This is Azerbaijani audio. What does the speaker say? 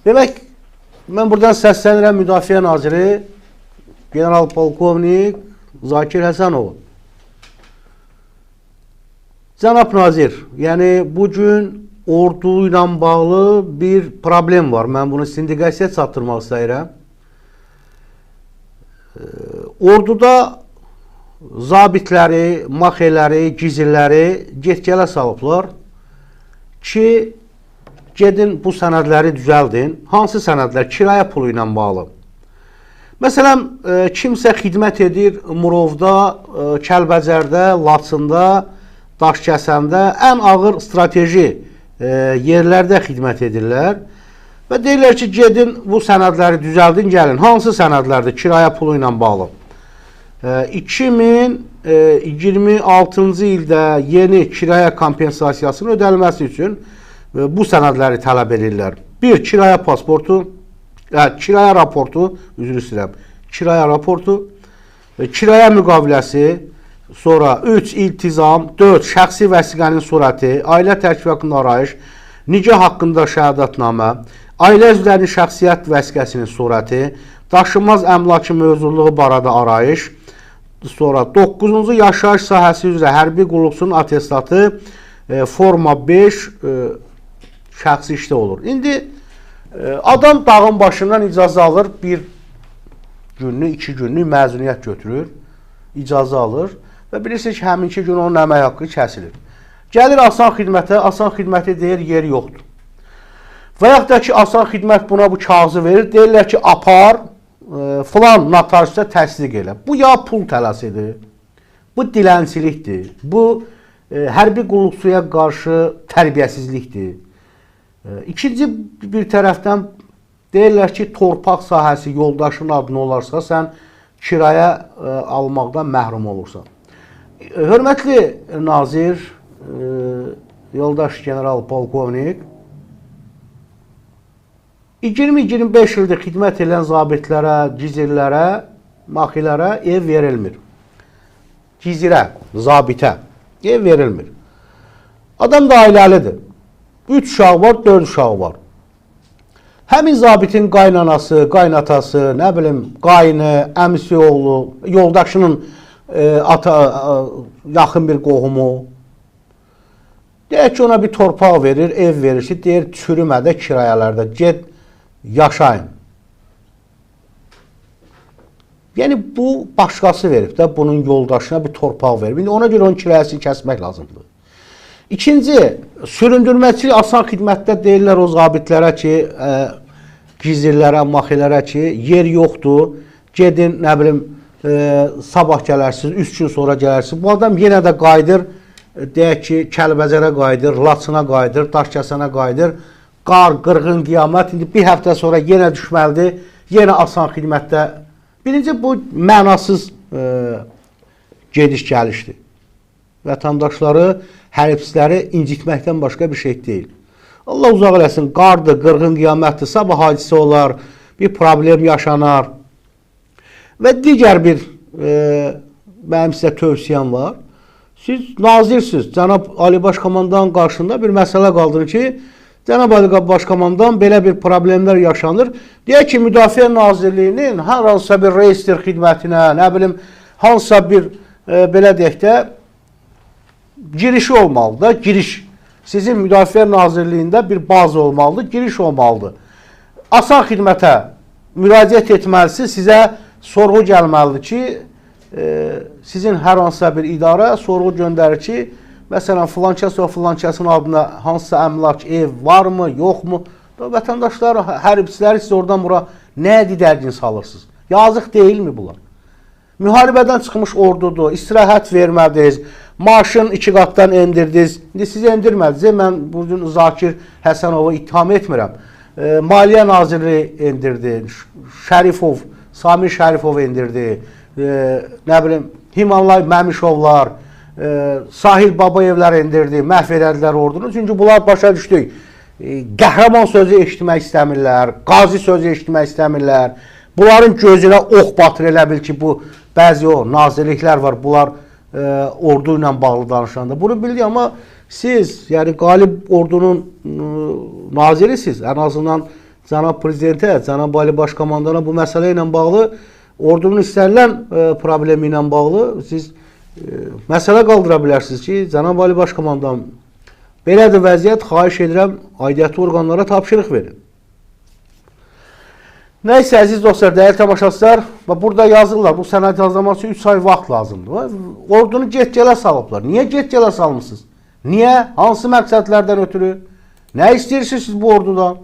Demək, mən buradan səslənirəm Müdafiə Naziri General Polkovnik Zakir Həsənov. Cənab Nazir, yəni bugün ordu ilə bağlı bir problem var. Mən bunu sindikasiya çatdırmaq istəyirəm. Orduda zabitləri, maxeləri, gizirləri get-gələ salıblar ki, gedin bu sənədləri düzəldin. Hansı sənədlər? Kirayə pulu ilə bağlı. Məsələn, kimsə xidmət edir Murovda, Kəlbəcərdə, Laçında, Daşkəsəndə ən ağır strateji yerlərdə xidmət edirlər və deyirlər ki, gedin bu sənədləri düzəldin, gəlin. Hansı sənədlərdir kirayə pulu ilə bağlı? 2026-cı ildə yeni kirayə kompensasiyasının ödəlməsi üçün bu sənədləri tələb edirlər. 1. Kirayə pasportu, kirayə raportu, üzr istəyirəm, kirayə raportu, kirayə müqaviləsi, sonra 3. İltizam, 4. Şəxsi vəsiqənin surəti, ailə tərkib haqqında arayış, nikah haqqında şəhadətnamə, ailə üzvlərinin şəxsiyyət vəsiqəsinin surəti, daşınmaz əmlakı mövzuluğu barədə arayış, sonra 9-cu yaşayış sahəsi üzrə hərbi qulluqçunun atestatı, forma 5 şəxsi işdə olur. İndi adam dağın başından icazə alır, bir günlük, 2 günlük məzuniyyət götürür, icazə alır və bilirsiniz ki, həminki gün onun əmək haqqı kəsilir. Gəlir asan xidməti deyir, yer yoxdur. Və yaxud da ki, asan xidmət buna bu kağızı verir, deyirlər ki, apar, filan notariusa təsdiq elə. Bu ya pul tələsidir, bu dilənçilikdir, bu hərbi qulluqçuya qarşı tərbiyəsizlikdir. İkinci bir tərəfdən deyirlər ki, torpaq sahəsi yoldaşının adına olarsa, sən kirayə almaqdan məhrum olursan. Hörmətli nazir, yoldaş general polkovnik, 20-25 ildir xidmət edən zabitlərə, gizirlərə, maxilərə ev verilmir. Gizirə, zabitə ev verilmir. Adam da ailəlidir. 3 uşağı var, 4 uşağı var. Həmin zabitin qaynanası, qaynatası, nə bilim, qayını, əmisi oğlu, yoldaşının yaxın bir qohumu. Deyək ki, ona bir torpaq verir, ev verir ki, deyir, çürümədə, kirayələrdə, ged, yaşayın. Yəni, bu başqası verib də, bunun yoldaşına bir torpaq verib. İndi ona görə onun kirayəsini kəsmək lazımdır. İkinci, süründürməçilik asan xidmətdə deyirlər o zabitlərə ki, gizirlərə, maxilərə ki, yer yoxdur, gedin, nə bilim, sabah gələrsiniz, 3 gün sonra gələrsiniz. Bu adam yenə də qayıdır, deyək ki, Kəlbəcərə qayıdır, Laçına qayıdır, Daşkəsənə qayıdır, qar, qırğın, qiyamət, indi bir həftə sonra yenə düşməlidir, yenə asan xidmətdə. Birinci, bu mənasız gediş-gəlişdir. Vətəndaşları, hərbçiləri incitməkdən başqa bir şey deyil. Allah uzaq eləsin, qardır, qırğın, qiyamətdir, sabah hadisə olar, bir problem yaşanar. Və digər bir mənim sizə tövsiyəm var. Siz nazirsiniz, Cənab Ali Başkomandan qarşında bir məsələ qaldırır ki, Cənab Ali Başkomandan belə bir problemlər yaşanır. Deyək ki, Müdafiə Nazirliyinin hər hansısa bir reistr xidmətinə, nə bilim, hansısa bir, belə deyək də, girişi olmalıdır, giriş. Sizin Müdafiə Nazirliyində bir bazı olmalıdır, giriş olmalıdır. Asan xidmətə müraciət etməlisiniz, sizə sorğu gəlməlidir ki, sizin hər hansısa bir idarə sorğu göndərir ki, məsələn, filankəs və filankəsin adına hansısa əmlak, ev varmı, yoxmu? Vətəndaşlar, hərbçiləri siz oradan bura nə didərgin salırsınız? Yazıq deyilmi bunlar? Müharibədən çıxmış ordudur, istirahət vermədiniz, maaşın 2 qatdan endirdiniz. İndi siz endirmədiniz, mən bugün Zakir Həsənovu ittiham etmirəm. Maliyyə Naziri endirdi, Şərifov, Samir Şərifov endirdi, nə bilim, Himanlay Məmişovlar, Sahil Babayevlər endirdi, məhv elədilər ordunu. Çünki bunlar başa düşdük, qəhrəman sözü eşitmək istəmirlər, qazi sözü eşitmək istəmirlər. Bunların gözünə ox batır, elə bil ki, bu bəzi o nazirliklər var, bunlar ordu ilə bağlı danışanda. Bunu bildik, amma siz, yəni qalib ordunun nazirisiz, ən azından cənab prezidentə, cənab Ali Baş Komandana bu məsələ ilə bağlı, ordunun istənilən problemi ilə bağlı siz məsələ qaldıra bilərsiniz ki, cənab Ali Baş Komandan belədir vəziyyət, xahiş edirəm, aidiyyatlı orqanlara tapşırıq verin. Nəysə, əziz dostlar, dəyərli tamaşaçılar, burada yazırlar, bu sənəd yazılması üçün 3 ay vaxt lazımdır. Ordunu get-gələ salıblar. Niyə get-gələ salmışsınız? Niyə? Hansı məqsədlərdən ötürü? Nə istəyirsiniz siz bu ordudan?